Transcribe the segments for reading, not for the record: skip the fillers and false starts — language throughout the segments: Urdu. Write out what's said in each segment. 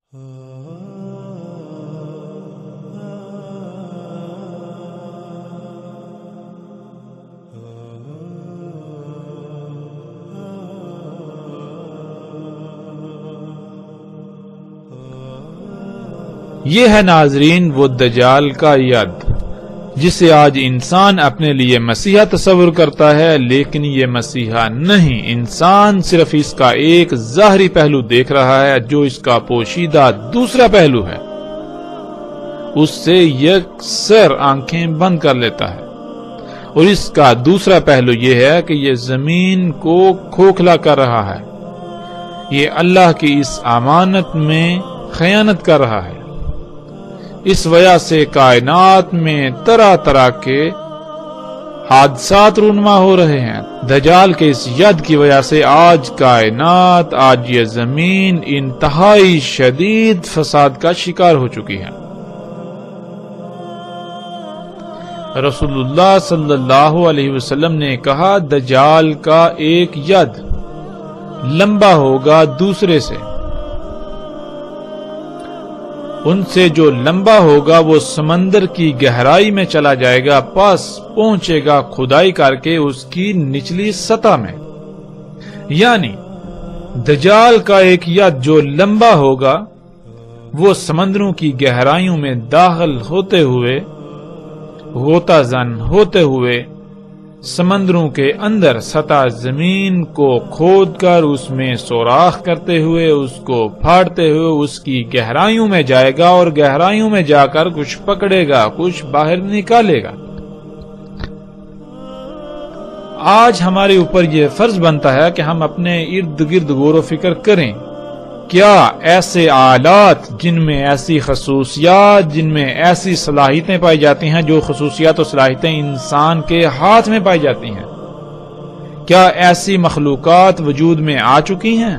یہ ہے ناظرین وہ دجال کا ید جسے آج انسان اپنے لیے مسیحا تصور کرتا ہے، لیکن یہ مسیحا نہیں، انسان صرف اس کا ایک ظاہری پہلو دیکھ رہا ہے جو اس کا پوشیدہ دوسرا پہلو ہے، اس سے یکسر آنکھیں بند کر لیتا ہے، اور اس کا دوسرا پہلو یہ ہے کہ یہ زمین کو کھوکھلا کر رہا ہے، یہ اللہ کی اس امانت میں خیانت کر رہا ہے۔ اس وجہ سے کائنات میں طرح طرح کے حادثات رونما ہو رہے ہیں۔ دجال کے اس ید کی وجہ سے آج کائنات، آج یہ زمین انتہائی شدید فساد کا شکار ہو چکی ہے۔ رسول اللہ صلی اللہ علیہ وسلم نے کہا، دجال کا ایک ید لمبا ہوگا دوسرے سے، ان سے جو لمبا ہوگا وہ سمندر کی گہرائی میں چلا جائے گا، پاس پہنچے گا کھدائی کر کے اس کی نچلی سطح میں، یعنی دجال کا ایک ید جو لمبا ہوگا وہ سمندروں کی گہرائیوں میں داخل ہوتے ہوئے، غوطہ زن ہوتے ہوئے، سمندروں کے اندر سطح زمین کو کھود کر اس میں سوراخ کرتے ہوئے، اس کو پھاڑتے ہوئے اس کی گہرائیوں میں جائے گا، اور گہرائیوں میں جا کر کچھ پکڑے گا، کچھ باہر نکالے گا۔ آج ہمارے اوپر یہ فرض بنتا ہے کہ ہم اپنے ارد گرد غور و فکر کریں، کیا ایسے آلات جن میں ایسی خصوصیات، جن میں ایسی صلاحیتیں پائی جاتی ہیں، جو خصوصیات و صلاحیتیں انسان کے ہاتھ میں پائی جاتی ہیں، کیا ایسی مخلوقات وجود میں آ چکی ہیں؟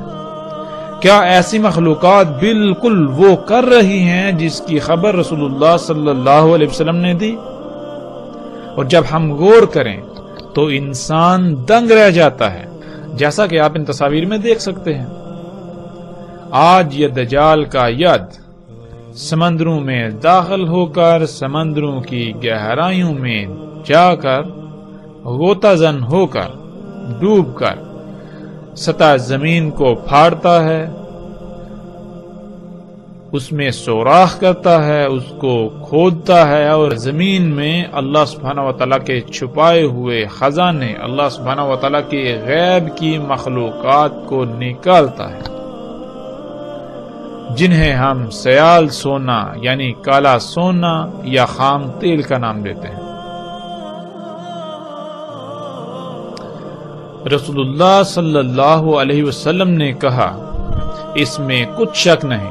کیا ایسی مخلوقات بالکل وہ کر رہی ہیں جس کی خبر رسول اللہ صلی اللہ علیہ وسلم نے دی؟ اور جب ہم غور کریں تو انسان دنگ رہ جاتا ہے، جیسا کہ آپ ان تصاویر میں دیکھ سکتے ہیں۔ آج یہ دجال کا ید سمندروں میں داخل ہو کر، سمندروں کی گہرائیوں میں جا کر، غوطہ زن ہو کر، ڈوب کر سطح زمین کو پھاڑتا ہے، اس میں سوراخ کرتا ہے، اس کو کھودتا ہے، اور زمین میں اللہ سبحانہ وتعالیٰ کے چھپائے ہوئے خزانے، اللہ سبحانہ وتعالیٰ کے غیب کی مخلوقات کو نکالتا ہے، جنہیں ہم سیال سونا یعنی کالا سونا یا خام تیل کا نام دیتے ہیں۔ رسول اللہ صلی اللہ علیہ وسلم نے کہا، اس میں کچھ شک نہیں،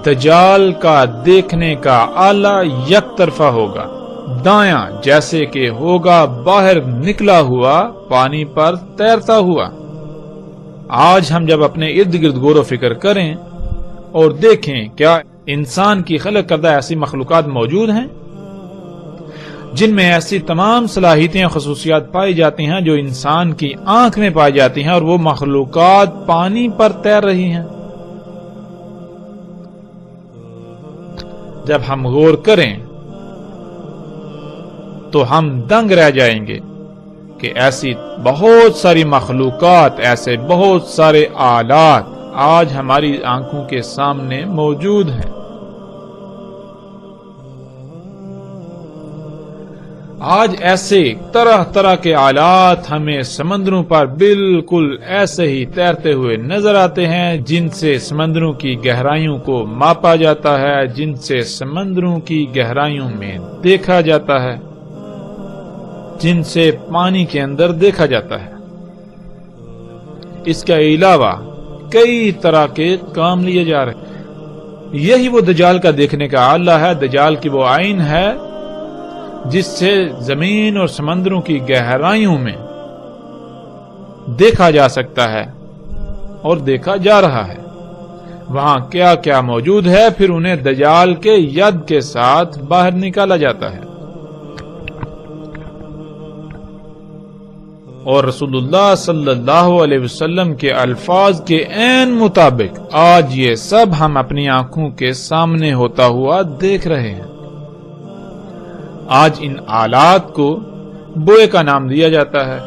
دجال کا دیکھنے کا آلہ یک طرفہ ہوگا، دایاں جیسے کہ ہوگا باہر نکلا ہوا پانی پر تیرتا ہوا۔ آج ہم جب اپنے ارد گرد غور و فکر کریں اور دیکھیں، کیا انسان کی خلق کردہ ایسی مخلوقات موجود ہیں جن میں ایسی تمام صلاحیتیں اور خصوصیات پائی جاتی ہیں جو انسان کی آنکھ میں پائی جاتی ہیں، اور وہ مخلوقات پانی پر تیر رہی ہیں؟ جب ہم غور کریں تو ہم دنگ رہ جائیں گے کہ ایسی بہت ساری مخلوقات، ایسے بہت سارے آلات آج ہماری آنکھوں کے سامنے موجود ہیں۔ آج ایسے طرح طرح کے آلات ہمیں سمندروں پر بالکل ایسے ہی تیرتے ہوئے نظر آتے ہیں، جن سے سمندروں کی گہرائیوں کو ماپا جاتا ہے، جن سے سمندروں کی گہرائیوں میں دیکھا جاتا ہے، جن سے پانی کے اندر دیکھا جاتا ہے۔ اس کے علاوہ کئی طرح کے کام لیے جا رہے ہیں۔ یہی وہ دجال کا دیکھنے کا آلہ ہے، دجال کی وہ عین ہے جس سے زمین اور سمندروں کی گہرائیوں میں دیکھا جا سکتا ہے اور دیکھا جا رہا ہے۔ وہاں کیا کیا موجود ہے، پھر انہیں دجال کے ید کے ساتھ باہر نکالا جاتا ہے۔ اور رسول اللہ صلی اللہ علیہ وسلم کے الفاظ کے عین مطابق آج یہ سب ہم اپنی آنکھوں کے سامنے ہوتا ہوا دیکھ رہے ہیں۔ آج ان آلات کو بوئے کا نام دیا جاتا ہے۔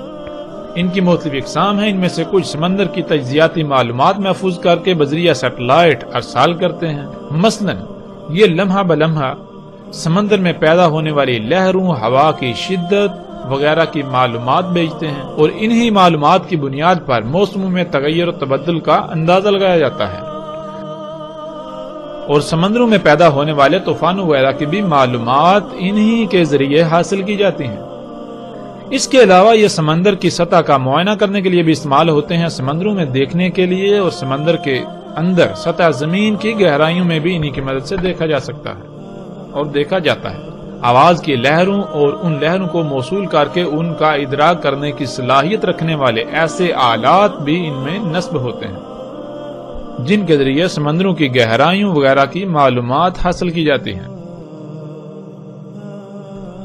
ان کی مختلف اقسام ہیں، ان میں سے کچھ سمندر کی تجزیاتی معلومات محفوظ کر کے بذریعہ سیٹلائٹ ارسال کرتے ہیں۔ مثلا یہ لمحہ بلمحہ سمندر میں پیدا ہونے والی لہروں، ہوا کی شدت وغیرہ کی معلومات بھیجتے ہیں، اور انہی معلومات کی بنیاد پر موسموں میں تغیر و تبدل کا اندازہ لگایا جاتا ہے، اور سمندروں میں پیدا ہونے والے طوفانوں وغیرہ کی بھی معلومات انہی کے ذریعے حاصل کی جاتی ہیں۔ اس کے علاوہ یہ سمندر کی سطح کا معائنہ کرنے کے لیے بھی استعمال ہوتے ہیں، سمندروں میں دیکھنے کے لیے، اور سمندر کے اندر سطح زمین کی گہرائیوں میں بھی انہی کی مدد سے دیکھا جا سکتا ہے اور دیکھا جاتا ہے۔ آواز کی لہروں اور ان لہروں کو موصول کر کے ان کا ادراک کرنے کی صلاحیت رکھنے والے ایسے آلات بھی ان میں نصب ہوتے ہیں، جن کے ذریعے سمندروں کی گہرائیوں وغیرہ کی معلومات حاصل کی جاتی ہیں۔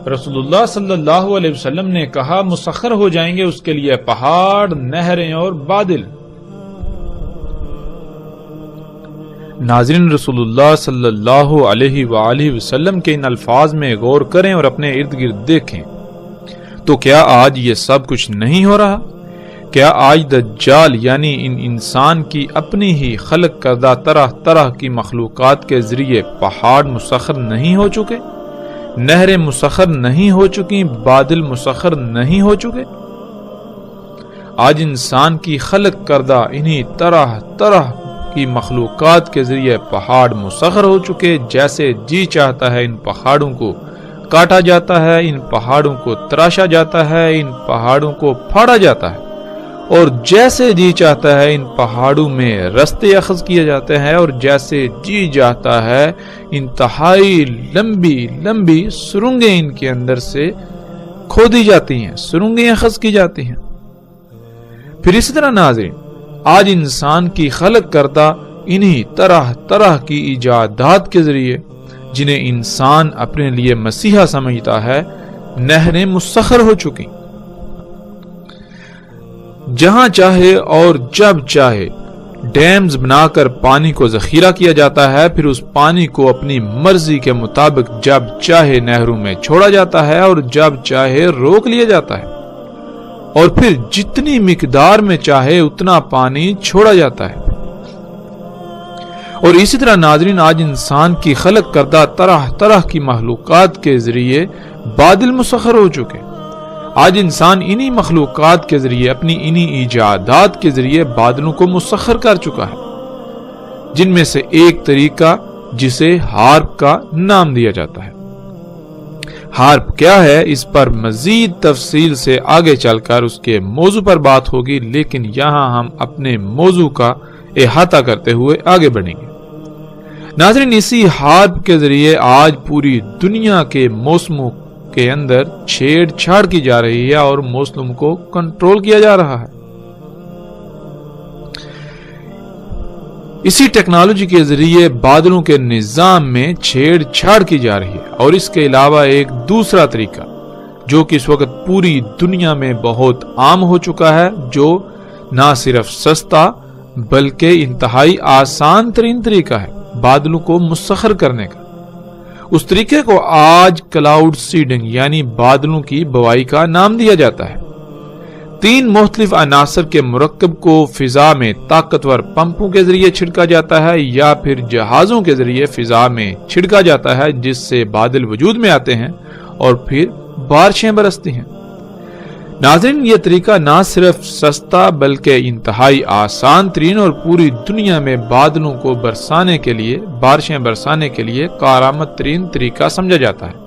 رسول اللہ صلی اللہ علیہ وسلم نے کہا، مسخر ہو جائیں گے اس کے لیے پہاڑ، نہریں اور بادل۔ ناظرین، رسول اللہ صلی اللہ علیہ وآلہ وسلم کے ان الفاظ میں غور کریں اور اپنے ارد گرد دیکھیں تو کیا آج یہ سب کچھ نہیں ہو رہا؟ کیا آج دجال یعنی ان انسان کی اپنی ہی خلق کردہ طرح طرح کی مخلوقات کے ذریعے پہاڑ مسخر نہیں ہو چکے، نہریں مسخر نہیں ہو چکی، بادل مسخر نہیں ہو چکے؟ آج انسان کی خلق کردہ انہی طرح طرح کی مخلوقات کے ذریعے پہاڑ مسخر ہو چکے، جیسے جی چاہتا ہے ان پہاڑوں کو کاٹا جاتا ہے، ان پہاڑوں کو تراشا جاتا ہے، ان پہاڑوں کو پھاڑا جاتا ہے، اور جیسے جی چاہتا ہے ان پہاڑوں میں رستے اخذ کیے جاتے ہیں، اور جیسے جی چاہتا ہے انتہائی لمبی لمبی سرنگیں ان کے اندر سے کھودی جاتی ہیں، سرنگیں اخذ کی جاتی ہیں۔ پھر اسی طرح ناظرین، آج انسان کی خلق کردہ انہی طرح طرح کی ایجادات کے ذریعے، جنہیں انسان اپنے لیے مسیحا سمجھتا ہے، نہریں مسخر ہو چکی۔ جہاں چاہے اور جب چاہے ڈیمز بنا کر پانی کو ذخیرہ کیا جاتا ہے، پھر اس پانی کو اپنی مرضی کے مطابق جب چاہے نہروں میں چھوڑا جاتا ہے اور جب چاہے روک لیا جاتا ہے، اور پھر جتنی مقدار میں چاہے اتنا پانی چھوڑا جاتا ہے۔ اور اسی طرح ناظرین، آج انسان کی خلق کردہ طرح طرح کی مخلوقات کے ذریعے بادل مسخر ہو چکے۔ آج انسان انہی مخلوقات کے ذریعے، اپنی انہی ایجادات کے ذریعے بادلوں کو مسخر کر چکا ہے، جن میں سے ایک طریقہ جسے ہارپ کا نام دیا جاتا ہے۔ ہارپ کیا ہے، اس پر مزید تفصیل سے آگے چل کر اس کے موضوع پر بات ہوگی، لیکن یہاں ہم اپنے موضوع کا احاطہ کرتے ہوئے آگے بڑھیں گے۔ ناظرین، اسی ہارپ کے ذریعے آج پوری دنیا کے موسموں کے اندر چھیڑ چھاڑ کی جا رہی ہے اور موسم کو کنٹرول کیا جا رہا ہے۔ اسی ٹیکنالوجی کے ذریعے بادلوں کے نظام میں چھیڑ چھاڑ کی جا رہی ہے، اور اس کے علاوہ ایک دوسرا طریقہ جو کہ اس وقت پوری دنیا میں بہت عام ہو چکا ہے، جو نہ صرف سستا بلکہ انتہائی آسان ترین طریقہ ہے بادلوں کو مسخر کرنے کا۔ اس طریقے کو آج کلاؤڈ سیڈنگ یعنی بادلوں کی بوائی کا نام دیا جاتا ہے۔ 3 مختلف عناصر کے مرکب کو فضا میں طاقتور پمپوں کے ذریعے چھڑکا جاتا ہے یا پھر جہازوں کے ذریعے فضا میں چھڑکا جاتا ہے، جس سے بادل وجود میں آتے ہیں اور پھر بارشیں برستی ہیں۔ ناظرین، یہ طریقہ نہ صرف سستا بلکہ انتہائی آسان ترین اور پوری دنیا میں بادلوں کو برسانے کے لیے، بارشیں برسانے کے لیے کارآمد ترین طریقہ سمجھا جاتا ہے،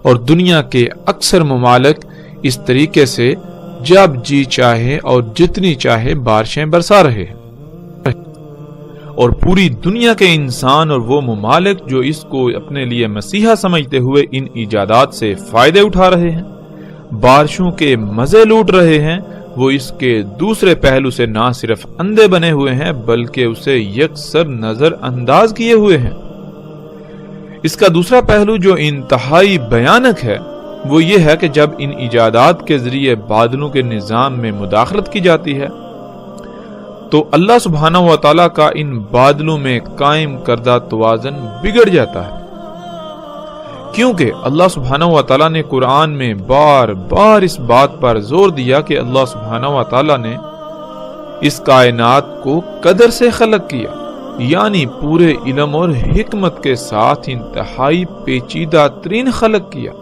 اور دنیا کے اکثر ممالک اس طریقے سے جب جی چاہے اور جتنی چاہے بارشیں برسا رہے ہیں، اور پوری دنیا کے انسان اور وہ ممالک جو اس کو اپنے لیے مسیحا سمجھتے ہوئے ان ایجادات سے فائدے اٹھا رہے ہیں، بارشوں کے مزے لوٹ رہے ہیں، وہ اس کے دوسرے پہلو سے نہ صرف اندھے بنے ہوئے ہیں بلکہ اسے یکسر نظر انداز کیے ہوئے ہیں۔ اس کا دوسرا پہلو جو انتہائی بھیانک ہے وہ یہ ہے کہ جب ان ایجادات کے ذریعے بادلوں کے نظام میں مداخلت کی جاتی ہے تو اللہ سبحانہ و تعالیٰ کا ان بادلوں میں قائم کردہ توازن بگڑ جاتا ہے، کیونکہ اللہ سبحانہ و تعالیٰ نے قرآن میں بار بار اس بات پر زور دیا کہ اللہ سبحانہ و تعالیٰ نے اس کائنات کو قدر سے خلق کیا، یعنی پورے علم اور حکمت کے ساتھ انتہائی پیچیدہ ترین خلق کیا۔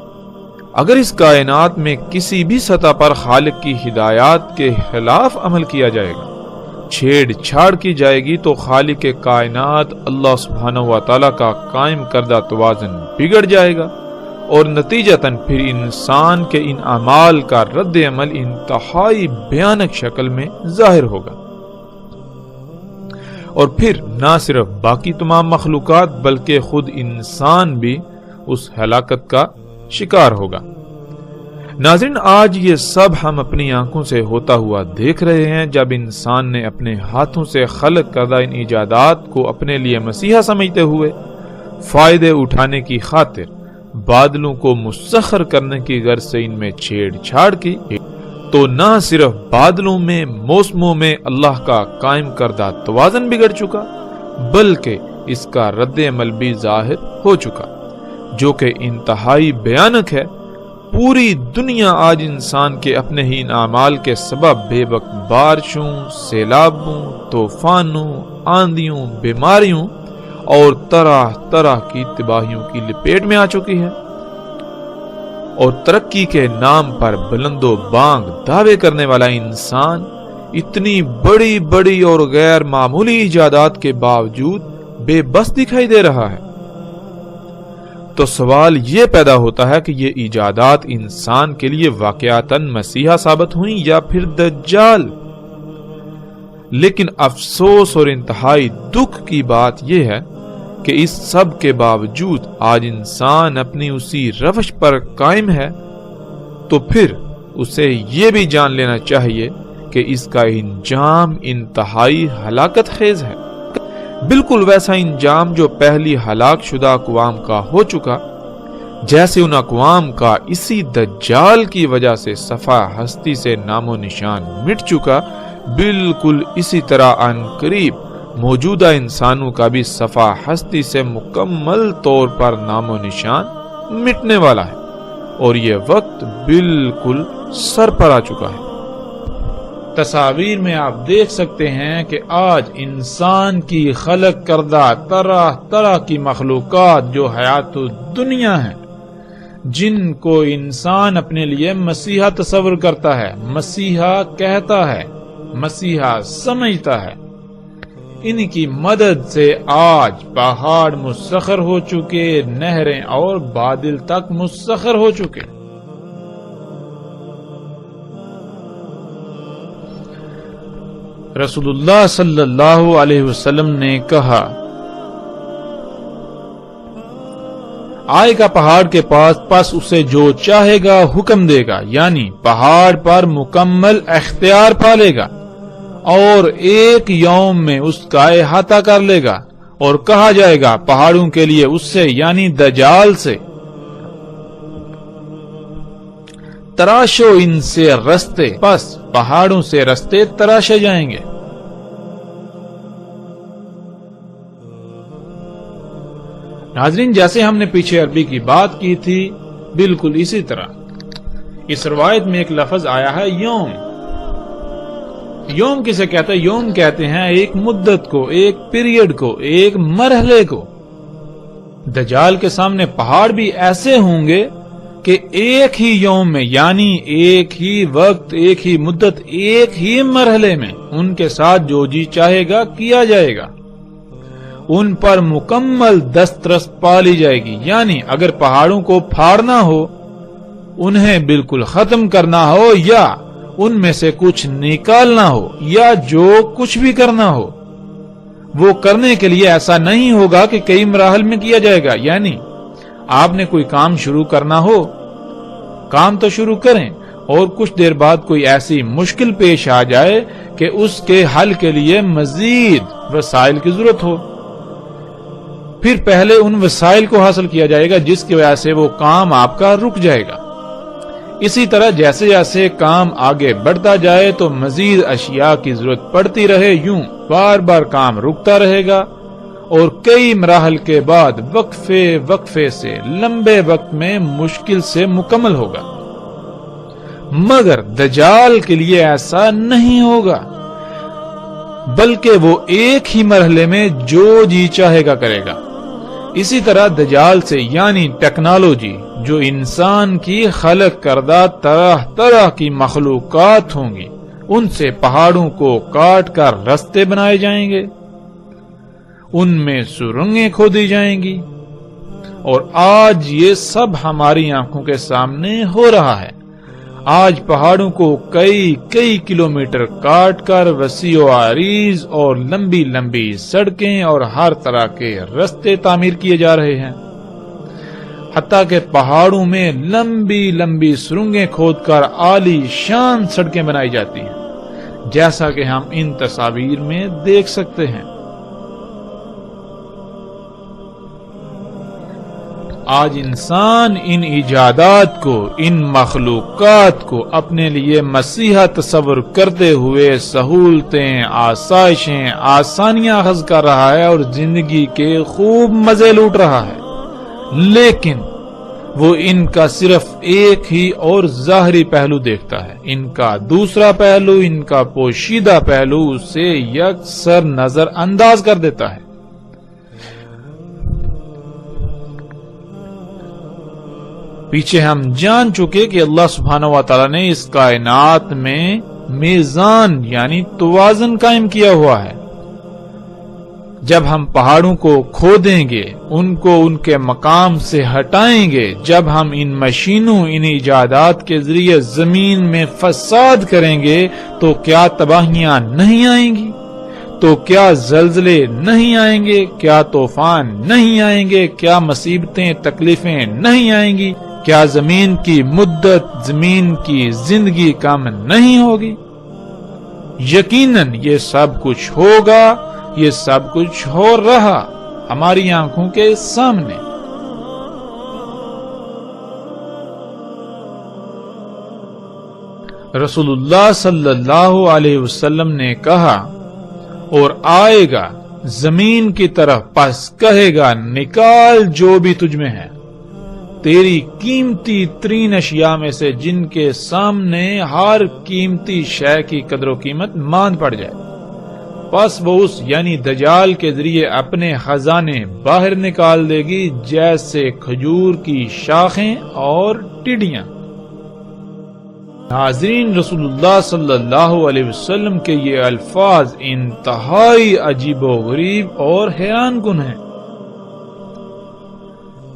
اگر اس کائنات میں کسی بھی سطح پر خالق کی ہدایات کے خلاف عمل کیا جائے گا، چھیڑ چھاڑ کی جائے گی، تو خالق کائنات اللہ سبحانہ و تعالیٰ کا قائم کردہ توازن بگڑ جائے گا، اور نتیجتاً پھر انسان کے ان اعمال کا رد عمل انتہائی بھیانک شکل میں ظاہر ہوگا، اور پھر نہ صرف باقی تمام مخلوقات بلکہ خود انسان بھی اس ہلاکت کا شکار ہوگا۔ ناظرین، آج یہ سب ہم اپنی آنکھوں سے ہوتا ہوا دیکھ رہے ہیں، جب انسان نے اپنے ہاتھوں سے خلق کردہ ان ایجادات کو اپنے لیے مسیحا سمجھتے ہوئے فائدے اٹھانے کی خاطر بادلوں کو مسخر کرنے کی غرض سے ان میں چھیڑ چھاڑ کی، تو نہ صرف بادلوں میں موسموں میں اللہ کا قائم کردہ توازن بگڑ چکا بلکہ اس کا رد عمل بھی ظاہر ہو چکا، جو کہ انتہائی بھیانک ہے۔ پوری دنیا آج انسان کے اپنے ہی اعمال کے سبب بے وقت بارشوں، سیلابوں، طوفانوں، آندھیوں، بیماریوں اور طرح طرح کی تباہیوں کی لپیٹ میں آ چکی ہے، اور ترقی کے نام پر بلند و بانگ دعوے کرنے والا انسان اتنی بڑی بڑی اور غیر معمولی ایجادات کے باوجود بے بس دکھائی دے رہا ہے۔ تو سوال یہ پیدا ہوتا ہے کہ یہ ایجادات انسان کے لیے واقعاتاً مسیحا ثابت ہوئیں یا پھر دجال؟ لیکن افسوس اور انتہائی دکھ کی بات یہ ہے کہ اس سب کے باوجود آج انسان اپنی اسی روش پر قائم ہے، تو پھر اسے یہ بھی جان لینا چاہیے کہ اس کا انجام انتہائی ہلاکت خیز ہے، بالکل ویسا انجام جو پہلی ہلاک شدہ اقوام کا ہو چکا، جیسے ان اقوام کا اسی دجال کی وجہ سے صفحہ ہستی سے نام و نشان مٹ چکا، بالکل اسی طرح ان قریب موجودہ انسانوں کا بھی صفحہ ہستی سے مکمل طور پر نام و نشان مٹنے والا ہے، اور یہ وقت بالکل سر پر آ چکا ہے۔ تصاویر میں آپ دیکھ سکتے ہیں کہ آج انسان کی خلق کردہ طرح طرح کی مخلوقات جو حیات الدنیا ہیں، جن کو انسان اپنے لیے مسیحا تصور کرتا ہے، مسیحا کہتا ہے، مسیحا سمجھتا ہے، ان کی مدد سے آج پہاڑ مسخر ہو چکے، نہریں اور بادل تک مسخر ہو چکے۔ رسول اللہ صلی اللہ علیہ وسلم نے کہا، آئے گا پہاڑ کے پاس، پس اسے جو چاہے گا حکم دے گا، یعنی پہاڑ پر مکمل اختیار پالے گا اور ایک یوم میں اس کا احاطہ کر لے گا، اور کہا جائے گا پہاڑوں کے لیے اس سے یعنی دجال سے، تراشو ان سے رستے، پس پہاڑوں سے رستے تراشے جائیں گے۔ ناظرین، جیسے ہم نے پیچھے عربی کی بات کی تھی، بالکل اسی طرح اس روایت میں ایک لفظ آیا ہے یوم۔ یوم کسے کہتے ہیں؟ یوم کہتے ہیں ایک مدت کو، ایک پیریڈ کو، ایک مرحلے کو۔ دجال کے سامنے پہاڑ بھی ایسے ہوں گے کہ ایک ہی یوم میں، یعنی ایک ہی وقت، ایک ہی مدت، ایک ہی مرحلے میں ان کے ساتھ جو جی چاہے گا کیا جائے گا، ان پر مکمل دسترس پالی جائے گی۔ یعنی اگر پہاڑوں کو پھاڑنا ہو، انہیں بالکل ختم کرنا ہو، یا ان میں سے کچھ نکالنا ہو، یا جو کچھ بھی کرنا ہو، وہ کرنے کے لیے ایسا نہیں ہوگا کہ کئی مراحل میں کیا جائے گا۔ یعنی آپ نے کوئی کام شروع کرنا ہو، کام تو شروع کریں، اور کچھ دیر بعد کوئی ایسی مشکل پیش آ جائے کہ اس کے حل کے لیے مزید وسائل کی ضرورت ہو، پھر پہلے ان وسائل کو حاصل کیا جائے گا جس کی وجہ سے وہ کام آپ کا رک جائے گا۔ اسی طرح جیسے جیسے کام آگے بڑھتا جائے تو مزید اشیاء کی ضرورت پڑتی رہے، یوں بار بار کام رکتا رہے گا اور کئی مراحل کے بعد وقفے سے لمبے وقت میں مشکل سے مکمل ہوگا۔ مگر دجال کے لیے ایسا نہیں ہوگا، بلکہ وہ ایک ہی مرحلے میں جو جی چاہے گا کرے گا۔ اسی طرح دجال سے یعنی ٹیکنالوجی جو انسان کی خلق کردہ طرح طرح کی مخلوقات ہوں گی، ان سے پہاڑوں کو کاٹ کر رستے بنائے جائیں گے، ان میں سرنگیں کھودی جائیں گی، اور آج یہ سب ہماری آنکھوں کے سامنے ہو رہا ہے۔ آج پہاڑوں کو کئی کلومیٹر کاٹ کر وسیع و عریض اور لمبی لمبی سڑکیں اور ہر طرح کے رستے تعمیر کیے جا رہے ہیں، حتیٰ کہ پہاڑوں میں لمبی لمبی سرنگیں کھود کر عالی شان سڑکیں بنائی جاتی ہیں، جیسا کہ ہم ان تصاویر میں دیکھ سکتے ہیں۔ آج انسان ان ایجادات کو، ان مخلوقات کو اپنے لیے مسیحا تصور کرتے ہوئے سہولتیں، آسائشیں، آسانیاں اخذ کر رہا ہے اور زندگی کے خوب مزے لوٹ رہا ہے، لیکن وہ ان کا صرف ایک ہی اور ظاہری پہلو دیکھتا ہے۔ ان کا دوسرا پہلو، ان کا پوشیدہ پہلو اسے یکسر نظر انداز کر دیتا ہے۔ پیچھے ہم جان چکے کہ اللہ سبحانہ و تعالی نے اس کائنات میں میزان یعنی توازن قائم کیا ہوا ہے۔ جب ہم پہاڑوں کو کھودیں گے، ان کو ان کے مقام سے ہٹائیں گے، جب ہم ان مشینوں، ان ایجادات کے ذریعے زمین میں فساد کریں گے تو کیا تباہیاں نہیں آئیں گی؟ تو کیا زلزلے نہیں آئیں گے؟ کیا طوفان نہیں آئیں گے؟ کیا مصیبتیں، تکلیفیں نہیں آئیں گی؟ کیا زمین کی مدت، زمین کی زندگی کم نہیں ہوگی؟ یقیناً یہ سب کچھ ہوگا، یہ سب کچھ ہو رہا ہماری آنکھوں کے سامنے۔ رسول اللہ صلی اللہ علیہ وسلم نے کہا، اور آئے گا زمین کی طرف پس کہے گا، نکال جو بھی تجھ میں ہے، تیری قیمتی ترین اشیاء میں سے جن کے سامنے ہر قیمتی شے کی قدر و قیمت ماند پڑ جائے۔ پس وہ اس یعنی دجال کے ذریعے اپنے خزانے باہر نکال دے گی، جیسے کھجور کی شاخیں اور ٹڈیاں۔ ناظرین، رسول اللہ صلی اللہ علیہ وسلم کے یہ الفاظ انتہائی عجیب و غریب اور حیران کن ہیں۔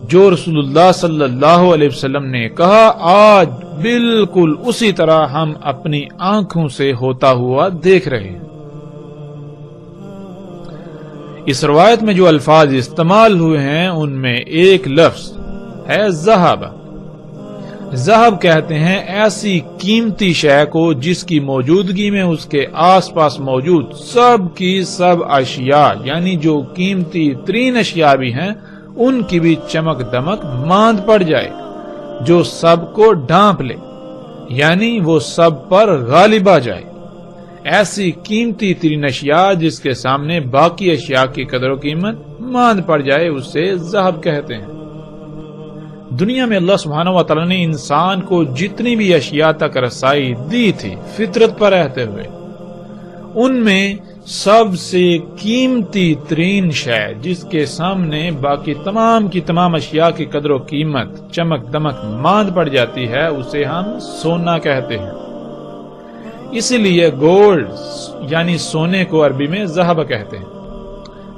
جو رسول اللہ صلی اللہ علیہ وسلم نے کہا، آج بالکل اسی طرح ہم اپنی آنکھوں سے ہوتا ہوا دیکھ رہے ہیں۔ اس روایت میں جو الفاظ استعمال ہوئے ہیں ان میں ایک لفظ ہے ذہب۔ ذہب کہتے ہیں ایسی قیمتی شے کو جس کی موجودگی میں اس کے آس پاس موجود سب کی سب اشیاء یعنی جو قیمتی ترین اشیاء بھی ہیں ان کی بھی چمک دمک ماند پڑ جائے، جو سب کو ڈھانپ لے، یعنی وہ سب پر غالب آ جائے۔ ایسی قیمتی ترین اشیاء جس کے سامنے باقی اشیاء کی قدر و قیمت ماند پڑ جائے، اسے ذہب کہتے ہیں۔ دنیا میں اللہ سبحانہ و تعالی نے انسان کو جتنی بھی اشیاء تک رسائی دی تھی فطرت پر رہتے ہوئے، ان میں سب سے قیمتی ترین شے جس کے سامنے باقی تمام کی تمام اشیاء کی قدر و قیمت چمک دمک ماند پڑ جاتی ہے، اسے ہم سونا کہتے ہیں۔ اسی لیے گولڈ یعنی سونے کو عربی میں ذہب کہتے ہیں۔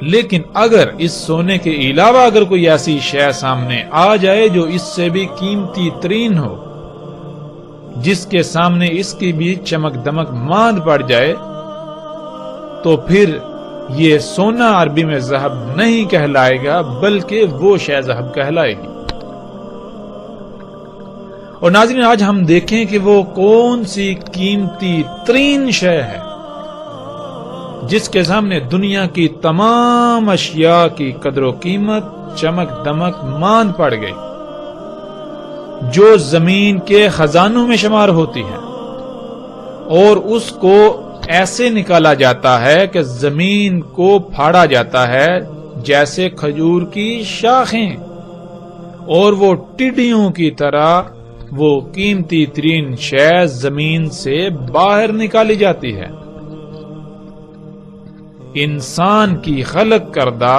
لیکن اگر اس سونے کے علاوہ اگر کوئی ایسی شے سامنے آ جائے جو اس سے بھی قیمتی ترین ہو، جس کے سامنے اس کی بھی چمک دمک ماند پڑ جائے، تو پھر یہ سونا عربی میں ذہب نہیں کہلائے گا بلکہ وہ شے ذہب کہلائے گی۔ اور ناظرین، آج ہم دیکھیں کہ وہ کون سی قیمتی ترین شے ہے جس کے سامنے دنیا کی تمام اشیاء کی قدر و قیمت چمک دمک ماند پڑ گئی۔ جو زمین کے خزانوں میں شمار ہوتی ہے، اور اس کو ایسے نکالا جاتا ہے کہ زمین کو پھاڑا جاتا ہے جیسے کھجور کی شاخیں، اور وہ ٹڈیوں کی طرح وہ قیمتی ترین شے زمین سے باہر نکالی جاتی ہے۔ انسان کی خلق کردہ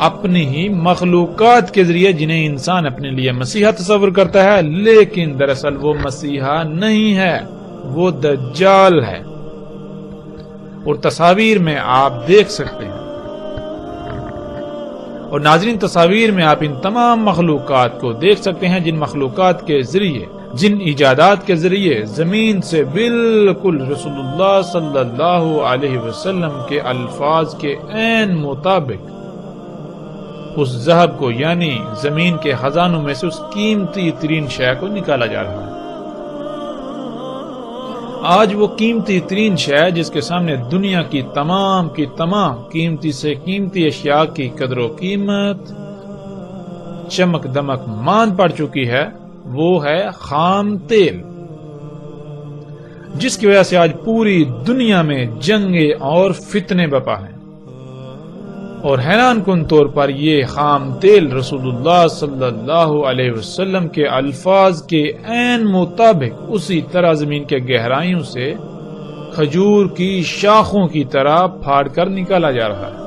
اپنی ہی مخلوقات کے ذریعے جنہیں انسان اپنے لیے مسیحا تصور کرتا ہے، لیکن دراصل وہ مسیحا نہیں ہے، وہ دجال ہے۔ اور تصاویر میں آپ دیکھ سکتے ہیں، اور ناظرین تصاویر میں آپ ان تمام مخلوقات کو دیکھ سکتے ہیں جن مخلوقات کے ذریعے، جن ایجادات کے ذریعے زمین سے بالکل رسول اللہ صلی اللہ علیہ وسلم کے الفاظ کے عین مطابق اس ذہب کو، یعنی زمین کے خزانوں میں سے اس قیمتی ترین شے کو نکالا جا رہا ہے۔ آج وہ قیمتی ترین شے جس کے سامنے دنیا کی تمام قیمتی سے قیمتی اشیاء کی قدر و قیمت چمک دمک مان پڑ چکی ہے، وہ ہے خام تیل، جس کی وجہ سے آج پوری دنیا میں جنگیں اور فتنے بپا ہیں۔ اور حیران کن طور پر یہ خام تیل رسول اللہ صلی اللہ علیہ وسلم کے الفاظ کے عین مطابق اسی طرح زمین کے گہرائیوں سے کھجور کی شاخوں کی طرح پھاڑ کر نکالا جا رہا ہے۔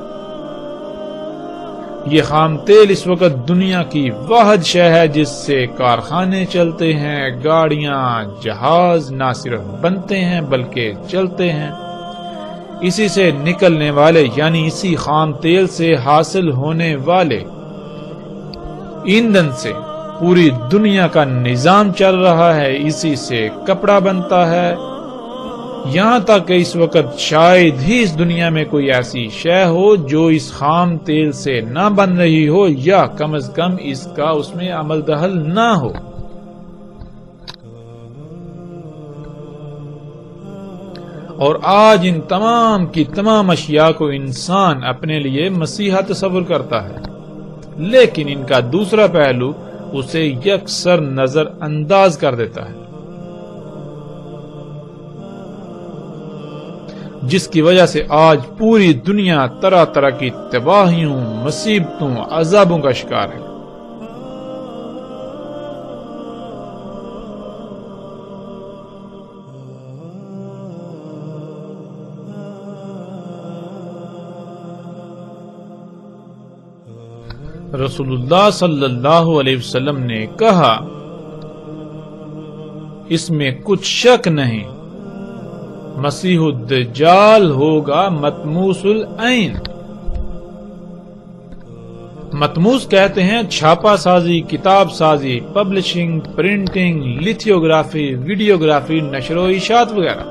یہ خام تیل اس وقت دنیا کی واحد شے ہے جس سے کارخانے چلتے ہیں، گاڑیاں، جہاز نہ صرف بنتے ہیں بلکہ چلتے ہیں۔ اسی سے نکلنے والے، یعنی اسی خام تیل سے حاصل ہونے والے ایندھن سے پوری دنیا کا نظام چل رہا ہے، اسی سے کپڑا بنتا ہے، یہاں تک کہ اس وقت شاید ہی اس دنیا میں کوئی ایسی شے ہو جو اس خام تیل سے نہ بن رہی ہو، یا کم از کم اس کا اس میں عمل دخل نہ ہو۔ اور آج ان تمام کی تمام اشیاء کو انسان اپنے لیے مسیحا تصور کرتا ہے، لیکن ان کا دوسرا پہلو اسے یکسر نظر انداز کر دیتا ہے، جس کی وجہ سے آج پوری دنیا طرح طرح کی تباہیوں، مصیبتوں، عذابوں کا شکار ہے۔ رسول اللہ صلی اللہ علیہ وسلم نے کہا، اس میں کچھ شک نہیں، مسیح الدجال ہوگا مطموس العین۔ مطموس کہتے ہیں چھاپا سازی، کتاب سازی، پبلشنگ، پرنٹنگ، لیتھیوگرافی، ویڈیوگرافی، نشر و اشاعت وغیرہ۔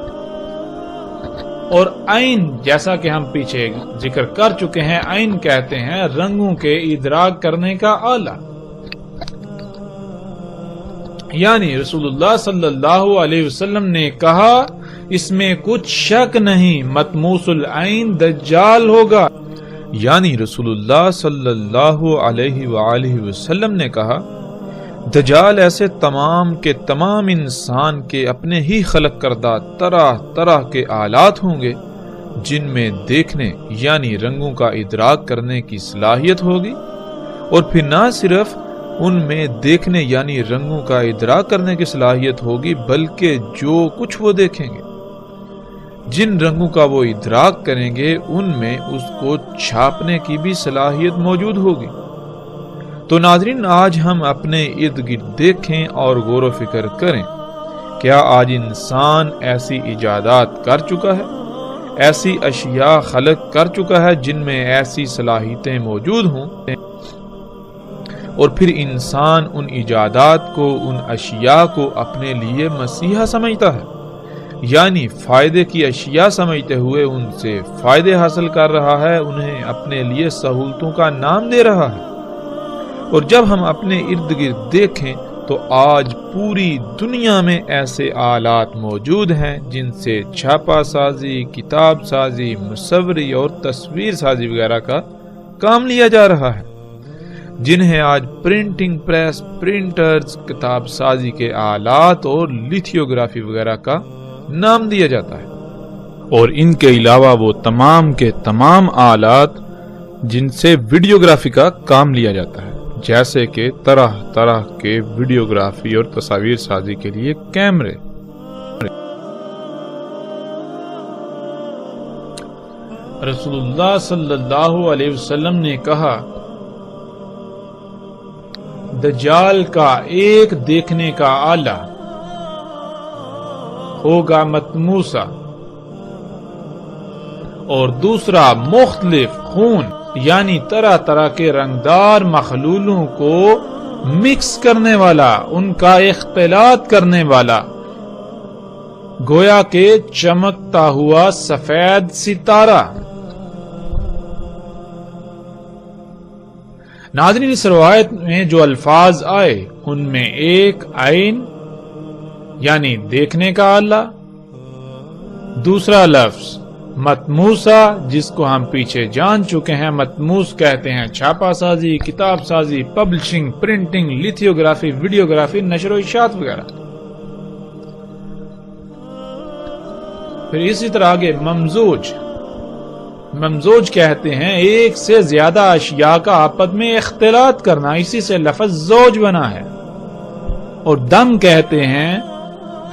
اور عین، جیسا کہ ہم پیچھے ذکر کر چکے ہیں، عین کہتے ہیں رنگوں کے ادراک کرنے کا آلہ۔ یعنی رسول اللہ صلی اللہ علیہ وسلم نے کہا، اس میں کچھ شک نہیں، مطموس العین دجال ہوگا۔ یعنی رسول اللہ صلی اللہ علیہ وآلہ وسلم نے کہا، دجال ایسے تمام کے تمام انسان کے اپنے ہی خلق کردہ طرح طرح کے آلات ہوں گے جن میں دیکھنے یعنی رنگوں کا ادراک کرنے کی صلاحیت ہوگی، اور پھر نہ صرف ان میں دیکھنے یعنی رنگوں کا ادراک کرنے کی صلاحیت ہوگی، بلکہ جو کچھ وہ دیکھیں گے، جن رنگوں کا وہ ادراک کریں گے، ان میں اس کو چھاپنے کی بھی صلاحیت موجود ہوگی۔ تو ناظرین، آج ہم اپنے ارد گرد دیکھیں اور غور و فکر کریں، کیا آج انسان ایسی ایجادات کر چکا ہے، ایسی اشیاء خلق کر چکا ہے جن میں ایسی صلاحیتیں موجود ہوں، اور پھر انسان ان ایجادات کو، ان اشیاء کو اپنے لیے مسیحا سمجھتا ہے، یعنی فائدے کی اشیاء سمجھتے ہوئے ان سے فائدے حاصل کر رہا ہے، انہیں اپنے لیے سہولتوں کا نام دے رہا ہے۔ اور جب ہم اپنے ارد گرد دیکھیں تو آج پوری دنیا میں ایسے آلات موجود ہیں جن سے چھاپا سازی، کتاب سازی، مصوری اور تصویر سازی وغیرہ کا کام لیا جا رہا ہے۔ جنہیں آج پرنٹنگ پریس، پرنٹرز، کتاب سازی کے آلات اور لیتھیوگرافی وغیرہ کا نام دیا جاتا ہے، اور ان کے علاوہ وہ تمام کے تمام آلات جن سے ویڈیوگرافی کا کام لیا جاتا ہے، جیسے کہ طرح طرح کے ویڈیوگرافی اور تصاویر سازی کے لیے کیمرے۔ رسول اللہ صلی اللہ علیہ وسلم نے کہا، دجال کا ایک دیکھنے کا آلہ ہوگا مطموسہ، اور دوسرا مختلف خون یعنی طرح طرح کے رنگدار مخلولوں کو مکس کرنے والا، ان کا اختلاط کرنے والا، گویا کہ چمکتا ہوا سفید ستارہ۔ ناظرین، اس روایت میں جو الفاظ آئے ان میں ایک عین یعنی دیکھنے کا آلہ، دوسرا لفظ مطموسہ جس کو ہم پیچھے جان چکے ہیں، مطموس کہتے ہیں چھاپا سازی، کتاب سازی، پبلشنگ، پرنٹنگ، لیتھیوگرافی، ویڈیوگرافی، نشر و اشاعت وغیرہ۔ پھر اسی طرح آگے ممزوج، ممزوج کہتے ہیں ایک سے زیادہ اشیاء کا آپس میں اختلاط کرنا، اسی سے لفظ زوج بنا ہے۔ اور دم کہتے ہیں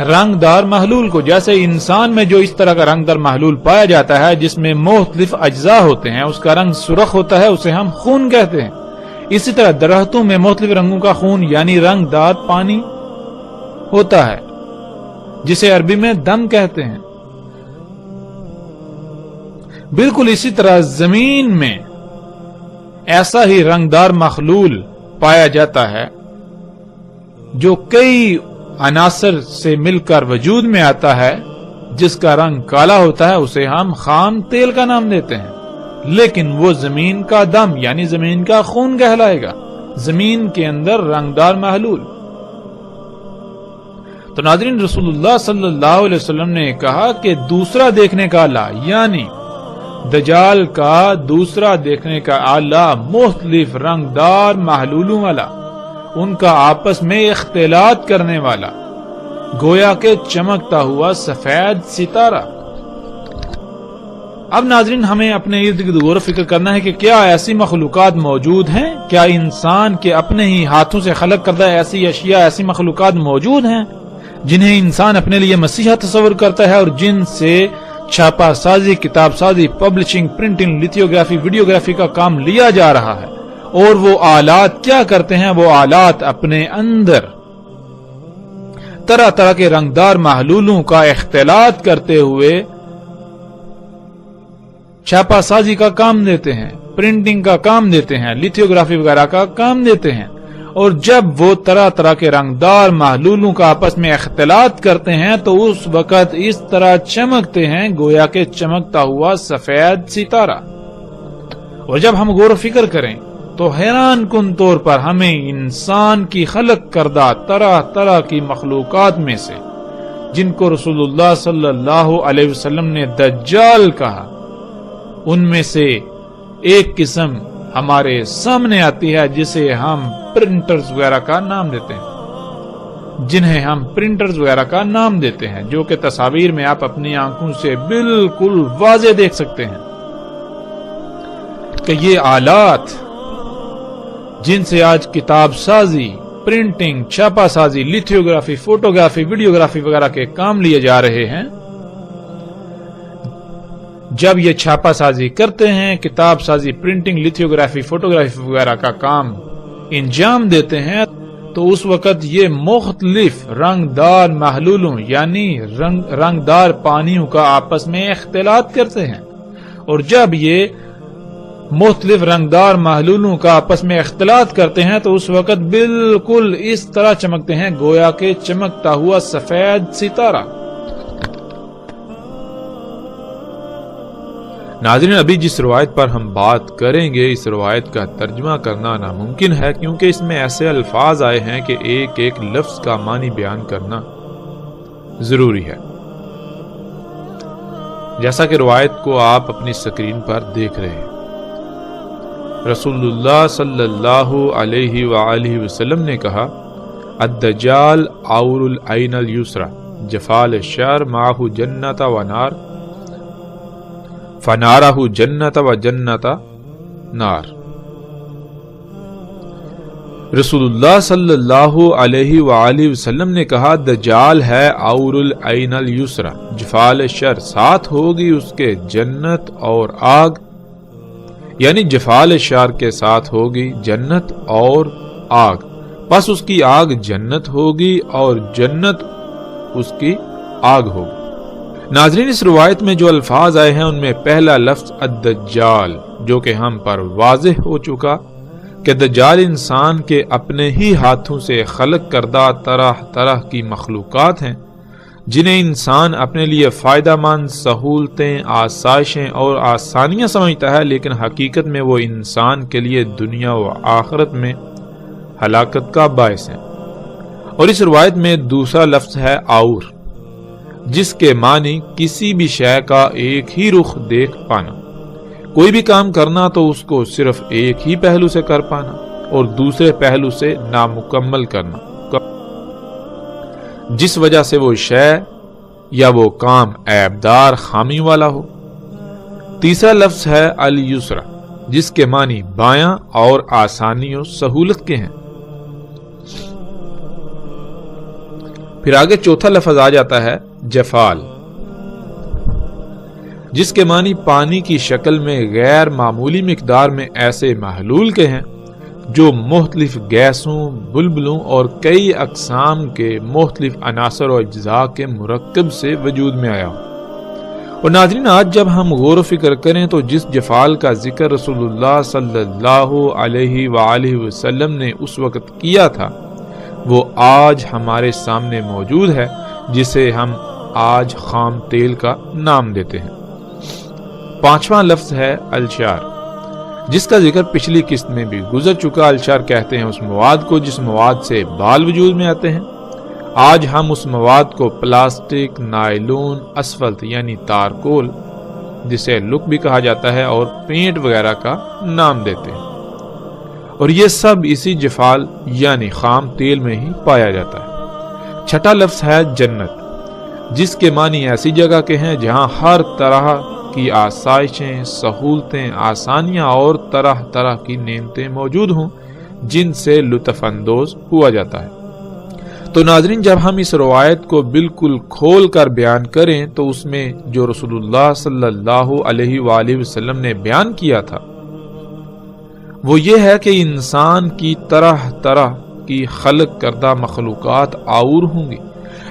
رنگدار محلول کو، جیسے انسان میں جو اس طرح کا رنگدار محلول پایا جاتا ہے جس میں مختلف اجزاء ہوتے ہیں، اس کا رنگ سرخ ہوتا ہے، اسے ہم خون کہتے ہیں۔ اسی طرح درختوں میں مختلف رنگوں کا خون یعنی رنگدار پانی ہوتا ہے، جسے عربی میں دم کہتے ہیں۔ بالکل اسی طرح زمین میں ایسا ہی رنگدار مخلول پایا جاتا ہے جو کئی عناصر سے مل کر وجود میں آتا ہے، جس کا رنگ کالا ہوتا ہے، اسے ہم خام تیل کا نام دیتے ہیں، لیکن وہ زمین کا دم یعنی زمین کا خون کہلائے گا، زمین کے اندر رنگدار محلول۔ تو ناظرین، رسول اللہ صلی اللہ علیہ وسلم نے کہا کہ دوسرا دیکھنے کا آلہ یعنی دجال کا دوسرا دیکھنے کا آلہ مختلف رنگدار محلولوں والا، ان کا آپس میں اختلاط کرنے والا، گویا کہ چمکتا ہوا سفید ستارہ۔ اب ناظرین، ہمیں اپنے ارد گرد غور و فکر کرنا ہے کہ کیا ایسی مخلوقات موجود ہیں، کیا انسان کے اپنے ہی ہاتھوں سے خلق کردہ ایسی اشیاء، ایسی مخلوقات موجود ہیں جنہیں انسان اپنے لیے مسیحا تصور کرتا ہے اور جن سے چھاپا سازی، کتاب سازی، پبلشنگ، پرنٹنگ، لیتھیوگرافی، ویڈیوگرافی کا کام لیا جا رہا ہے؟ اور وہ آلات کیا کرتے ہیں؟ وہ آلات اپنے اندر طرح طرح کے رنگدار محلولوں کا اختلاط کرتے ہوئے چھاپا سازی کا کام دیتے ہیں، پرنٹنگ کا کام دیتے ہیں، لیتھیوگرافی وغیرہ کا کام دیتے ہیں۔ اور جب وہ طرح طرح کے رنگدار محلولوں کا آپس میں اختلاط کرتے ہیں تو اس وقت اس طرح چمکتے ہیں گویا کہ چمکتا ہوا سفید ستارہ۔ اور جب ہم غور و فکر کریں تو حیران کن طور پر ہمیں انسان کی خلق کردہ طرح طرح کی مخلوقات میں سے جن کو رسول اللہ صلی اللہ علیہ وسلم نے دجال کہا، ان میں سے ایک قسم ہمارے سامنے آتی ہے جسے ہم پرنٹرز وغیرہ کا نام دیتے ہیں، جنہیں ہم پرنٹرز وغیرہ کا نام دیتے ہیں، جو کہ تصاویر میں آپ اپنی آنکھوں سے بالکل واضح دیکھ سکتے ہیں کہ یہ آلات جن سے آج کتاب سازی، پرنٹنگ، چھاپا سازی، لیتھیوگرافی، فوٹوگرافی، ویڈیوگرافی وغیرہ کے کام لیے جا رہے ہیں، جب یہ چھاپا سازی کرتے ہیں، کتاب سازی، پرنٹنگ، لیتھیوگرافی، فوٹوگرافی وغیرہ کا کام انجام دیتے ہیں، تو اس وقت یہ مختلف رنگدار محلولوں یعنی رنگدار پانیوں کا آپس میں اختلاط کرتے ہیں۔ اور جب یہ مختلف رنگدار محلولوں کا آپس میں اختلاط کرتے ہیں تو اس وقت بالکل اس طرح چمکتے ہیں گویا کہ چمکتا ہوا سفید ستارہ۔ ناظرین، ابھی جس روایت پر ہم بات کریں گے، اس روایت کا ترجمہ کرنا ناممکن ہے، کیونکہ اس میں ایسے الفاظ آئے ہیں کہ ایک ایک لفظ کا معنی بیان کرنا ضروری ہے، جیسا کہ روایت کو آپ اپنی سکرین پر دیکھ رہے ہیں۔ رسول اللہ صلی اللہ علیہ وآلہ وسلم نے کہا الدجال عور العین الیسرا جفال الشر معہ جنت و نار فنارہ جنت و جنت نار۔ رسول اللہ صلی اللہ علیہ وآلہ وسلم نے کہا دجال ہے عور العین الیسرا جفال الشر، ساتھ ہوگی اس کے جنت اور آگ، یعنی جفال الشر کے ساتھ ہوگی جنت اور آگ، پس اس کی آگ جنت ہوگی اور جنت اس کی آگ ہوگی۔ ناظرین، اس روایت میں جو الفاظ آئے ہیں ان میں پہلا لفظ الدجال، جو کہ ہم پر واضح ہو چکا کہ دجال انسان کے اپنے ہی ہاتھوں سے خلق کردہ طرح طرح کی مخلوقات ہیں جنہیں انسان اپنے لیے فائدہ مند سہولتیں، آسائشیں اور آسانیاں سمجھتا ہے، لیکن حقیقت میں وہ انسان کے لیے دنیا و آخرت میں ہلاکت کا باعث ہے۔ اور اس روایت میں دوسرا لفظ ہے عور، جس کے معنی کسی بھی شے کا ایک ہی رخ دیکھ پانا، کوئی بھی کام کرنا تو اس کو صرف ایک ہی پہلو سے کر پانا اور دوسرے پہلو سے نامکمل کرنا، جس وجہ سے وہ شے یا وہ کام عیبدار خامی والا ہو۔ تیسرا لفظ ہے الیسرا، جس کے معنی بایاں اور آسانی و سہولت کے ہیں۔ پھر آگے چوتھا لفظ آ جاتا ہے جفال، جس کے معنی پانی کی شکل میں غیر معمولی مقدار میں ایسے محلول کے ہیں جو مختلف گیسوں، بلبلوں اور کئی اقسام کے مختلف عناصر و اجزاء کے مرکب سے وجود میں آیا ہو۔ اور ناظرین، آج جب ہم غور و فکر کریں تو جس جفال کا ذکر رسول اللہ صلی اللہ علیہ وآلہ وسلم نے اس وقت کیا تھا، وہ آج ہمارے سامنے موجود ہے، جسے ہم آج خام تیل کا نام دیتے ہیں۔ پانچواں لفظ ہے الشار، جس کا ذکر پچھلی قسط میں بھی گزر چکا۔ الشار کہتے ہیں اس مواد کو جس مواد سے بال وجود میں آتے ہیں۔ آج ہم اس مواد کو پلاسٹک، نائلون، اسفلت یعنی تارکول، جسے لک بھی کہا جاتا ہے، اور پینٹ وغیرہ کا نام دیتے ہیں، اور یہ سب اسی جفال یعنی خام تیل میں ہی پایا جاتا ہے۔ چھٹا لفظ ہے جنت، جس کے معنی ایسی جگہ کے ہیں جہاں ہر طرح کی آسائشیں، سہولتیں، آسانیاں اور طرح طرح کی نعمتیں موجود ہوں جن سے لطف اندوز ہوا جاتا ہے۔ تو ناظرین، جب ہم اس روایت کو بالکل کھول کر بیان کریں تو اس میں جو رسول اللہ صلی اللہ علیہ وآلہ وسلم نے بیان کیا تھا وہ یہ ہے کہ انسان کی طرح طرح کی خلق کردہ مخلوقات عور ہوں گی،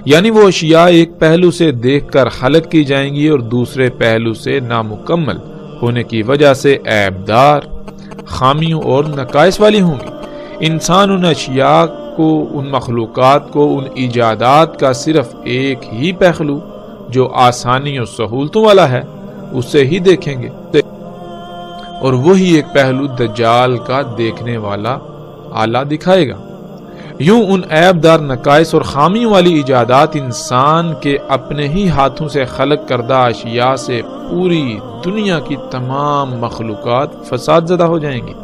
یعنی وہ اشیاء ایک پہلو سے دیکھ کر خلق کی جائیں گی اور دوسرے پہلو سے نامکمل ہونے کی وجہ سے عیبدار، خامیوں اور نقائص والی ہوں گی۔ انسان ان اشیاء کو، ان مخلوقات کو، ان ایجادات کا صرف ایک ہی پہلو جو آسانی اور سہولتوں والا ہے اسے ہی دیکھیں گے، اور وہی ایک پہلو دجال کا دیکھنے والا آلہ دکھائے گا۔ یوں ان عیب دار نقائص اور خامیوں والی ایجادات انسان کے اپنے ہی ہاتھوں سے خلق کردہ اشیاء سے پوری دنیا کی تمام مخلوقات فساد زدہ ہو جائیں گی۔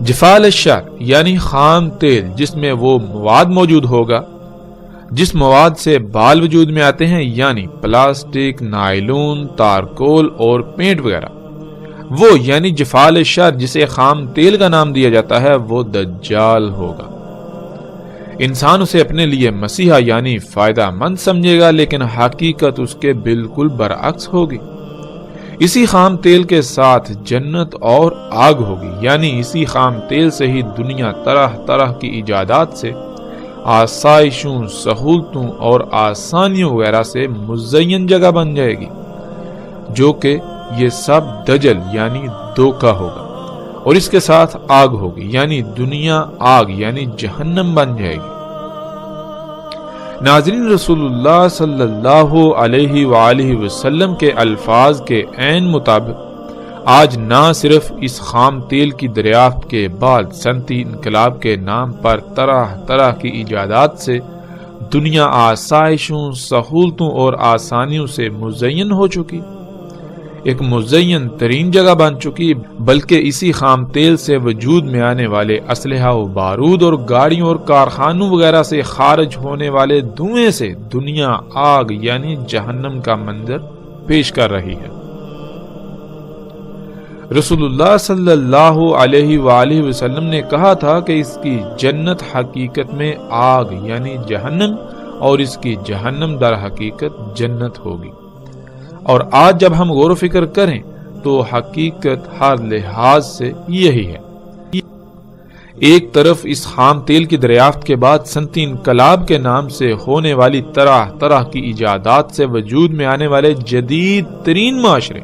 جفال الشر یعنی خام تیل، جس میں وہ مواد موجود ہوگا جس مواد سے بال وجود میں آتے ہیں، یعنی پلاسٹک، نائلون، تارکول اور پینٹ وغیرہ، وہ یعنی جفال الشر جسے خام تیل کا نام دیا جاتا ہے، وہ دجال ہوگا۔ انسان اسے اپنے لیے مسیحا یعنی فائدہ مند سمجھے گا، لیکن حقیقت اس کے بالکل برعکس ہوگی۔ اسی خام تیل کے ساتھ جنت اور آگ ہوگی، یعنی اسی خام تیل سے ہی دنیا طرح طرح کی ایجادات سے، آسائشوں، سہولتوں اور آسانیوں وغیرہ سے مزین جگہ بن جائے گی، جو کہ یہ سب دجل یعنی دھوکہ ہوگا، اور اس کے ساتھ آگ ہوگی، یعنی دنیا آگ یعنی جہنم بن جائے گی۔ ناظرین، رسول اللہ صلی اللہ علیہ وآلہ وسلم کے الفاظ کے عین مطابق آج نہ صرف اس خام تیل کی دریافت کے بعد صنعتی انقلاب کے نام پر طرح طرح کی ایجادات سے دنیا آسائشوں، سہولتوں اور آسانیوں سے مزین ہو چکی، ایک مزین ترین جگہ بن چکی، بلکہ اسی خام تیل سے وجود میں آنے والے اسلحہ و بارود اور گاڑیوں اور کارخانوں وغیرہ سے خارج ہونے والے دھوئیں سے دنیا آگ یعنی جہنم کا منظر پیش کر رہی ہے۔ رسول اللہ صلی اللہ علیہ وآلہ وسلم نے کہا تھا کہ اس کی جنت حقیقت میں آگ یعنی جہنم اور اس کی جہنم در حقیقت جنت ہوگی۔ اور آج جب ہم غور و فکر کریں تو حقیقت ہر لحاظ سے یہی ہے۔ ایک طرف اس خام تیل کی دریافت کے بعد صنعتی انقلاب کے نام سے ہونے والی طرح طرح کی ایجادات سے وجود میں آنے والے جدید ترین معاشرے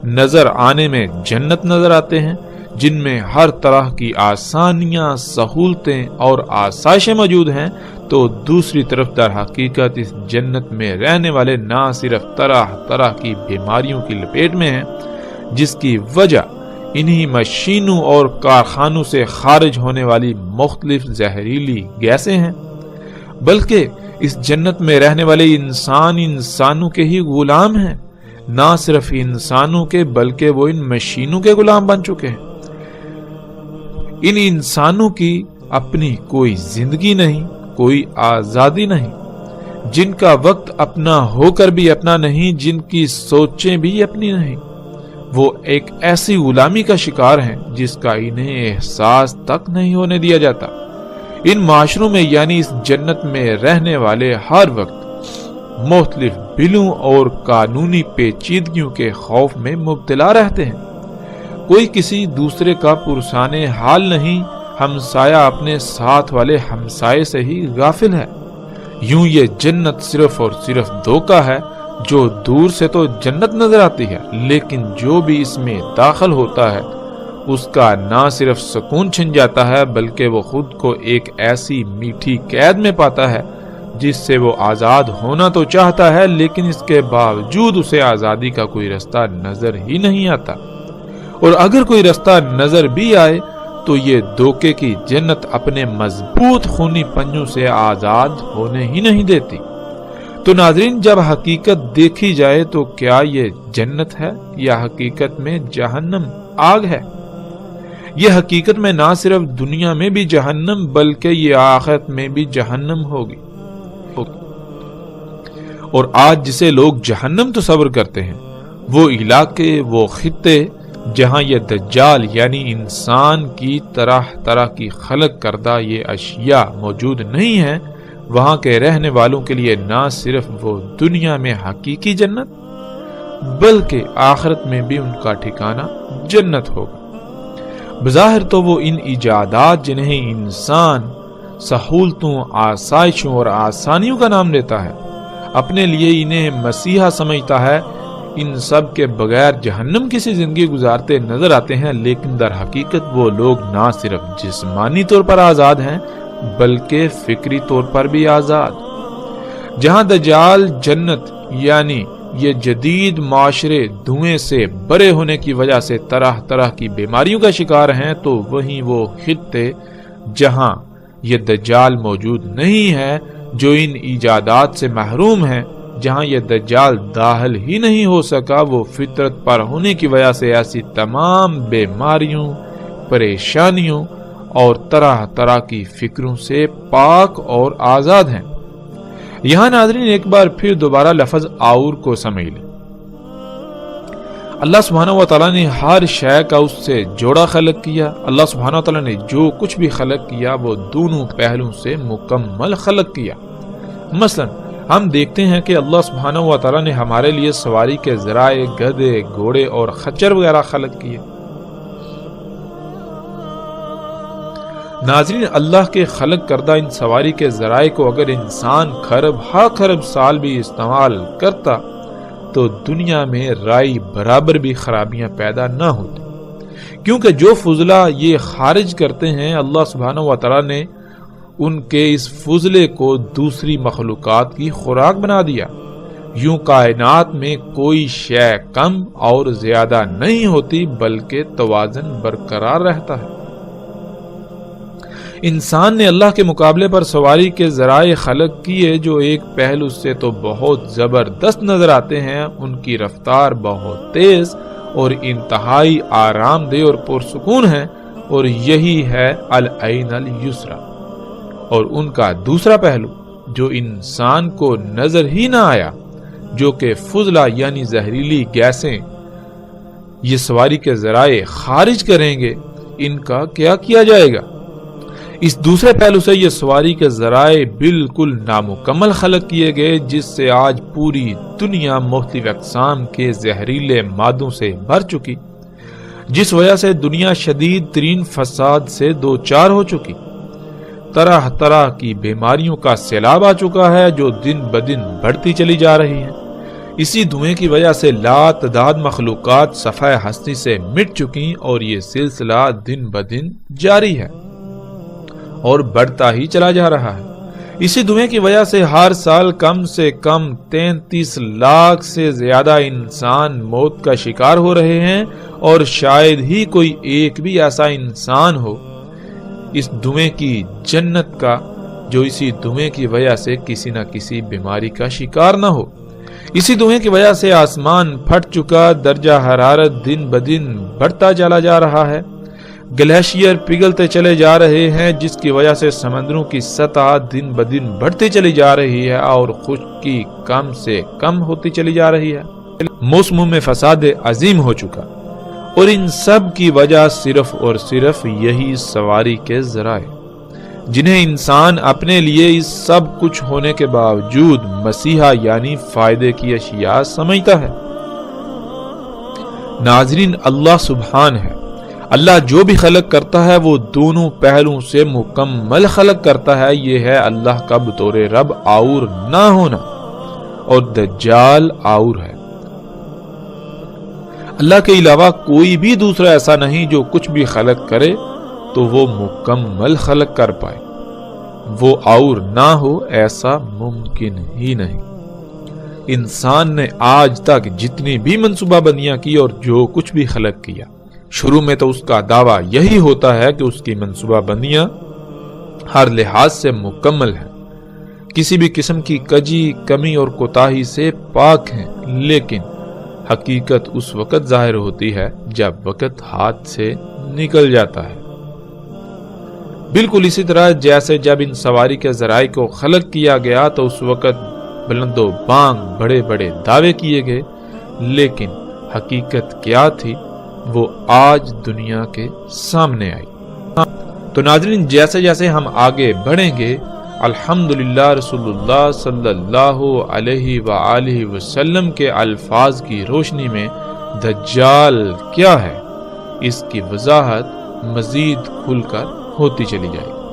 نظر آنے میں جنت نظر آتے ہیں، جن میں ہر طرح کی آسانیاں، سہولتیں اور آسائشیں موجود ہیں، تو دوسری طرف در حقیقت اس جنت میں رہنے والے نہ صرف طرح طرح کی بیماریوں کی لپیٹ میں ہیں، جس کی وجہ انہی مشینوں اور کارخانوں سے خارج ہونے والی مختلف زہریلی گیسیں ہیں، بلکہ اس جنت میں رہنے والے انسان انسانوں کے ہی غلام ہیں، نہ صرف انسانوں کے بلکہ وہ ان مشینوں کے غلام بن چکے ہیں۔ ان انسانوں کی اپنی کوئی زندگی نہیں، کوئی آزادی نہیں، جن کا وقت اپنا ہو کر بھی اپنا نہیں، جن کی سوچیں بھی اپنی نہیں، وہ ایک ایسی غلامی کا شکار ہیں جس کا انہیں احساس تک نہیں ہونے دیا جاتا۔ ان معاشروں میں یعنی اس جنت میں رہنے والے ہر وقت مختلف بلوں اور قانونی پیچیدگیوں کے خوف میں مبتلا رہتے ہیں۔ کوئی کسی دوسرے کا پرسان حال نہیں، ہمسایہ اپنے ساتھ والے ہمسائے سے ہی غافل ہے۔ یوں یہ جنت صرف اور صرف دھوکہ ہے، جو دور سے تو جنت نظر آتی ہے، لیکن جو بھی اس میں داخل ہوتا ہے اس کا نہ صرف سکون چھن جاتا ہے بلکہ وہ خود کو ایک ایسی میٹھی قید میں پاتا ہے جس سے وہ آزاد ہونا تو چاہتا ہے، لیکن اس کے باوجود اسے آزادی کا کوئی رستہ نظر ہی نہیں آتا، اور اگر کوئی رستہ نظر بھی آئے تو یہ دھوکے کی جنت اپنے مضبوط خونی پنجوں سے آزاد ہونے ہی نہیں دیتی۔ تو ناظرین، جب حقیقت دیکھی جائے تو کیا یہ جنت ہے یا حقیقت میں جہنم آگ ہے؟ یہ حقیقت میں نہ صرف دنیا میں بھی جہنم بلکہ یہ آخرت میں بھی جہنم ہوگی۔ اور آج جسے لوگ جہنم تصور کرتے ہیں، وہ علاقے، وہ خطے جہاں یہ دجال یعنی انسان کی طرح طرح کی خلق کردہ یہ اشیاء موجود نہیں ہیں، وہاں کے رہنے والوں کے لیے نہ صرف وہ دنیا میں حقیقی جنت بلکہ آخرت میں بھی ان کا ٹھکانہ جنت ہوگا۔ بظاہر تو وہ ان ایجادات جنہیں انسان سہولتوں، آسائشوں اور آسانیوں کا نام دیتا ہے، اپنے لیے انہیں مسیحا سمجھتا ہے، ان سب کے بغیر جہنم کسی زندگی گزارتے نظر آتے ہیں، لیکن در حقیقت وہ لوگ نہ صرف جسمانی طور پر آزاد ہیں بلکہ فکری طور پر بھی آزاد۔ جہاں دجال جنت یعنی یہ جدید معاشرے دھوئیں سے بھرے ہونے کی وجہ سے طرح طرح کی بیماریوں کا شکار ہیں، تو وہیں وہ خطے جہاں یہ دجال موجود نہیں ہے، جو ان ایجادات سے محروم ہیں، جہاں یہ دجال داخل ہی نہیں ہو سکا، وہ فطرت پر ہونے کی وجہ سے ایسی تمام بیماریوں، پریشانیوں اور طرح طرح کی فکروں سے پاک اور آزاد ہیں۔ یہاں ناظرین ایک بار پھر دوبارہ لفظ آور کو سمجھ لیں۔ اللہ سبحانہ و تعالیٰ نے ہر شے کا اس سے جوڑا خلق کیا۔ اللہ سبحانہ و تعالیٰ نے جو کچھ بھی خلق کیا وہ دونوں پہلوں سے مکمل خلق کیا۔ مثلا ہم دیکھتے ہیں کہ اللہ سبحانہ و تعالیٰ نے ہمارے لیے سواری کے ذرائع، گدھے، گھوڑے اور خچر وغیرہ خلق کیے۔ ناظرین، اللہ کے خلق کردہ ان سواری کے ذرائع کو اگر انسان خرب ہا خرب سال بھی استعمال کرتا تو دنیا میں رائی برابر بھی خرابیاں پیدا نہ ہوتی، کیونکہ جو فضلہ یہ خارج کرتے ہیں، اللہ سبحانہ و تعالیٰ نے ان کے اس فضلے کو دوسری مخلوقات کی خوراک بنا دیا۔ یوں کائنات میں کوئی شے کم اور زیادہ نہیں ہوتی بلکہ توازن برقرار رہتا ہے۔ انسان نے اللہ کے مقابلے پر سواری کے ذرائع خلق کیے جو ایک پہلو سے تو بہت زبردست نظر آتے ہیں، ان کی رفتار بہت تیز اور انتہائی آرام دہ اور پرسکون ہے، اور یہی ہے العین الیسریٰ۔ اور ان کا دوسرا پہلو جو انسان کو نظر ہی نہ آیا، جو کہ فضلہ یعنی زہریلی گیسیں یہ سواری کے ذرائع خارج کریں گے، ان کا کیا کیا جائے گا؟ اس دوسرے پہلو سے یہ سواری کے ذرائع بالکل نامکمل خلق کیے گئے، جس سے آج پوری دنیا مختلف اقسام کے زہریلے مادوں سے بھر چکی، جس وجہ سے دنیا شدید ترین فساد سے دوچار ہو چکی، طرح طرح کی بیماریوں کا سیلاب آ چکا ہے جو دن بدن بڑھتی چلی جا رہی ہیں۔ اسی دھوئیں کی وجہ سے لاتعداد مخلوقات صفحہ ہستی سے مٹ چکی، اور یہ سلسلہ دن بدن جاری ہے اور بڑھتا ہی چلا جا رہا ہے۔ اسی دھوئیں کی وجہ سے ہر سال کم سے کم 33 لاکھ سے زیادہ انسان موت کا شکار ہو رہے ہیں، اور شاید ہی کوئی ایک بھی ایسا انسان ہو اس دھوئیں کی جنت کا جو اسی دھوئیں کی وجہ سے کسی نہ کسی بیماری کا شکار نہ ہو۔ اسی دھوئیں کی وجہ سے آسمان پھٹ چکا، درجہ حرارت دن بدن بڑھتا چلا جا رہا ہے، گلیشیئر پگھلتے چلے جا رہے ہیں، جس کی وجہ سے سمندروں کی سطح دن بدن بڑھتی چلی جا رہی ہے اور خشکی کم سے کم ہوتی چلی جا رہی ہے، موسموں میں فساد عظیم ہو چکا، اور ان سب کی وجہ صرف اور صرف یہی سواری کے ذرائع، جنہیں انسان اپنے لیے اس سب کچھ ہونے کے باوجود مسیحا یعنی فائدے کی اشیاء سمجھتا ہے۔ ناظرین، اللہ سبحان ہے، اللہ جو بھی خلق کرتا ہے وہ دونوں پہلوؤں سے مکمل خلق کرتا ہے۔ یہ ہے اللہ کا بطور رب اور نہ ہونا، اور دجال اور ہے۔ اللہ کے علاوہ کوئی بھی دوسرا ایسا نہیں جو کچھ بھی خلق کرے تو وہ مکمل خلق کر پائے، وہ اور نہ ہو ایسا ممکن ہی نہیں۔ انسان نے آج تک جتنی بھی منصوبہ بندیاں کی اور جو کچھ بھی خلق کیا، شروع میں تو اس کا دعویٰ یہی ہوتا ہے کہ اس کی منصوبہ بندیاں ہر لحاظ سے مکمل ہیں، کسی بھی قسم کی کجی، کمی اور کوتاہی سے پاک ہیں، لیکن حقیقت اس وقت ظاہر ہوتی ہے جب وقت ہاتھ سے نکل جاتا ہے۔ بالکل اسی طرح جیسے جب ان سواری کے ذرائع کو خلق کیا گیا تو اس وقت بلند و بانگ بڑے بڑے دعوے کیے گئے، لیکن حقیقت کیا تھی وہ آج دنیا کے سامنے آئی۔ تو ناظرین، جیسے جیسے ہم آگے بڑھیں گے، الحمدللہ رسول اللہ صلی اللہ علیہ وآلہ وسلم کے الفاظ کی روشنی میں دجال کیا ہے، اس کی وضاحت مزید کھل کر ہوتی چلی جائے گی۔